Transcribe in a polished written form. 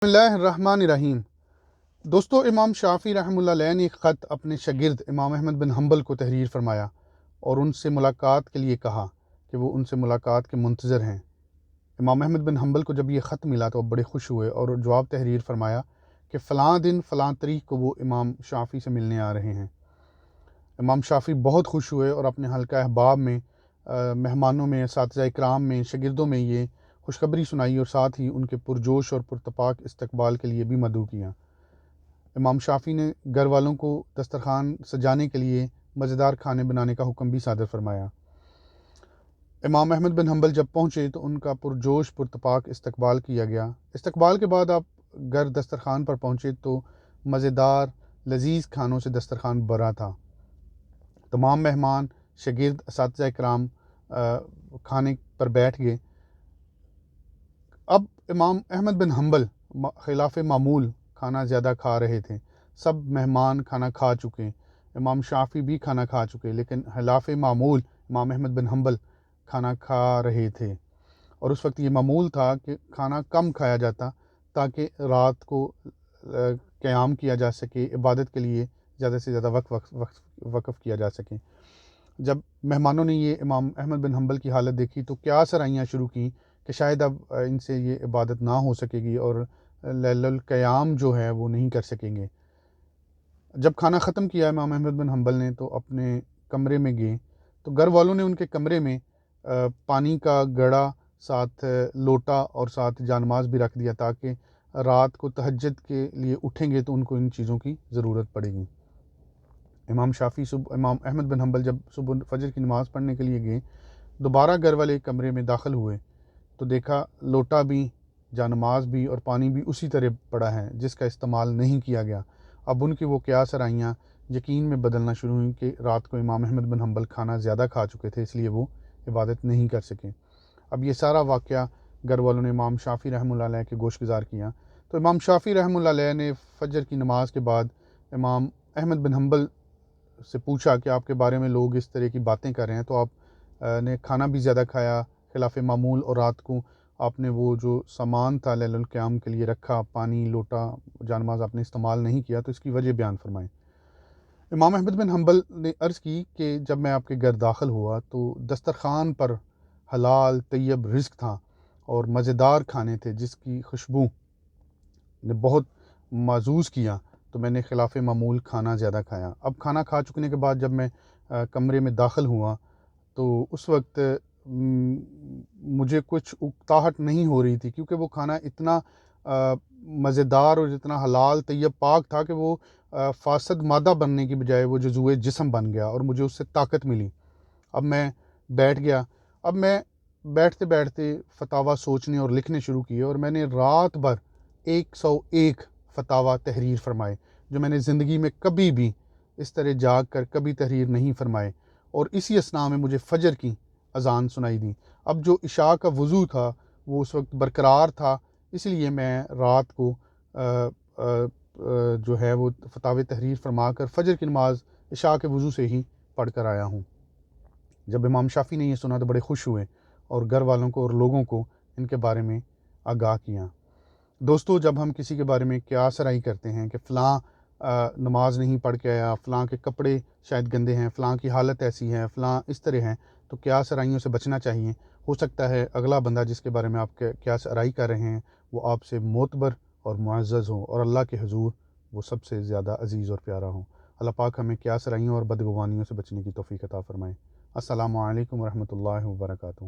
بسم اللہ الرحمن الرحیم۔ دوستو، امام شافعی رحمہ اللہ علیہ نے ایک خط اپنے شاگرد امام احمد بن حنبل کو تحریر فرمایا اور ان سے ملاقات کے لیے کہا کہ وہ ان سے ملاقات کے منتظر ہیں۔ امام احمد بن حنبل کو جب یہ خط ملا تو وہ بڑے خوش ہوئے اور جواب تحریر فرمایا کہ فلاں دن فلاں تاریخ کو وہ امام شافعی سے ملنے آ رہے ہیں۔ امام شافعی بہت خوش ہوئے اور اپنے حلقہ احباب میں، مہمانوں میں، اساتذہ اکرام میں، شاگردوں میں یہ خوشخبری سنائی اور ساتھ ہی ان کے پرجوش اور پرتپاک استقبال کے لیے بھی مدعو کیا۔ امام شافعی نے گھر والوں کو دسترخوان سجانے کے لیے مزیدار کھانے بنانے کا حکم بھی صادر فرمایا۔ امام احمد بن حنبل جب پہنچے تو ان کا پرجوش پرتپاک استقبال کیا گیا۔ استقبال کے بعد آپ گھر دسترخوان پر پہنچے تو مزیدار لذیذ کھانوں سے دسترخوان بھرا تھا۔ تمام مہمان، شاگرد، اساتذہ اکرام کھانے پر بیٹھ گئے۔ اب امام احمد بن حنبل خلاف معمول کھانا زیادہ کھا رہے تھے۔ سب مہمان کھانا کھا چکے، امام شافعی بھی کھانا کھا چکے، لیکن خلاف معمول امام احمد بن حنبل کھانا کھا رہے تھے۔ اور اس وقت یہ معمول تھا کہ کھانا کم کھایا جاتا تاکہ رات کو قیام کیا جا سکے، عبادت کے لیے زیادہ سے زیادہ وقف کیا جا سکے۔ جب مہمانوں نے یہ امام احمد بن حنبل کی حالت دیکھی تو کیا سرائیاں شروع کیں کہ شاید اب ان سے یہ عبادت نہ ہو سکے گی اور لیل القیام جو ہے وہ نہیں کر سکیں گے۔ جب کھانا ختم کیا امام احمد بن حنبل نے تو اپنے کمرے میں گئے تو گھر والوں نے ان کے کمرے میں پانی کا گڑا، ساتھ لوٹا اور ساتھ جانماز بھی رکھ دیا تاکہ رات کو تہجد کے لیے اٹھیں گے تو ان کو ان چیزوں کی ضرورت پڑے گی۔ امام احمد بن حنبل جب صبح فجر کی نماز پڑھنے کے لیے گئے، دوبارہ گھر والے کمرے میں داخل ہوئے تو دیکھا لوٹا بھی، جانماز بھی اور پانی بھی اسی طرح پڑا ہے جس کا استعمال نہیں کیا گیا۔ اب ان کی وہ کیا سرائیاں یقین میں بدلنا شروع ہوئیں کہ رات کو امام احمد بن حنبل کھانا زیادہ کھا چکے تھے، اس لیے وہ عبادت نہیں کر سکے۔ اب یہ سارا واقعہ گھر والوں نے امام شافعی رحمہ اللہ علیہ کے گوش گزار کیا تو امام شافعی رحمہ اللہ علیہ نے فجر کی نماز کے بعد امام احمد بن حنبل سے پوچھا کہ آپ کے بارے میں لوگ اس طرح کی باتیں کر رہے ہیں، تو آپ نے کھانا بھی زیادہ کھایا خلاف معمول اور رات کو آپ نے وہ جو سامان تھا لیل القیام کے لیے رکھا، پانی، لوٹا، جانماز آپ نے استعمال نہیں کیا، تو اس کی وجہ بیان فرمائیں۔ امام احمد بن حنبل نے عرض کی کہ جب میں آپ کے گھر داخل ہوا تو دسترخوان پر حلال طیب رزق تھا اور مزیدار کھانے تھے جس کی خوشبو نے بہت معزوز کیا، تو میں نے خلاف معمول کھانا زیادہ کھایا۔ اب کھانا کھا چکنے کے بعد جب میں کمرے میں داخل ہوا تو اس وقت مجھے کچھ اکتاہٹ نہیں ہو رہی تھی، کیونکہ وہ کھانا اتنا مزیدار اور اتنا حلال طیب پاک تھا کہ وہ فاسد مادہ بننے کی بجائے وہ جزوء جسم بن گیا اور مجھے اس سے طاقت ملی۔ اب میں بیٹھ گیا۔ اب میں بیٹھتے بیٹھتے فتاویٰ سوچنے اور لکھنے شروع کیے اور میں نے رات بھر 101 فتاویٰ تحریر فرمائے جو میں نے زندگی میں کبھی بھی اس طرح جاگ کر کبھی تحریر نہیں فرمائے۔ اور اسی اثناء میں مجھے فجر کی اذان سنائی دی۔ اب جو عشاء کا وضو تھا وہ اس وقت برقرار تھا، اس لیے میں رات کو جو ہے وہ فتاوی تحریر فرما کر فجر کی نماز عشاء کے وضو سے ہی پڑھ کر آیا ہوں۔ جب امام شافعی نے یہ سنا تو بڑے خوش ہوئے اور گھر والوں کو اور لوگوں کو ان کے بارے میں آگاہ کیا۔ دوستو، جب ہم کسی کے بارے میں قیاس رائے کرتے ہیں کہ فلاں نماز نہیں پڑھ کے آیا، فلاں کے کپڑے شاید گندے ہیں، فلاں کی حالت ایسی ہے، فلاں اس طرح ہے، تو قیاس رائیوں سے بچنا چاہیے۔ ہو سکتا ہے اگلا بندہ جس کے بارے میں آپ قیاس رائی کر رہے ہیں وہ آپ سے معتبر اور معزز ہو اور اللہ کے حضور وہ سب سے زیادہ عزیز اور پیارا ہو۔ اللہ پاک ہمیں قیاس رائیوں اور بدگمانیوں سے بچنے کی توفیق عطا فرمائے۔ السلام علیکم ورحمۃ اللہ وبرکاتہ۔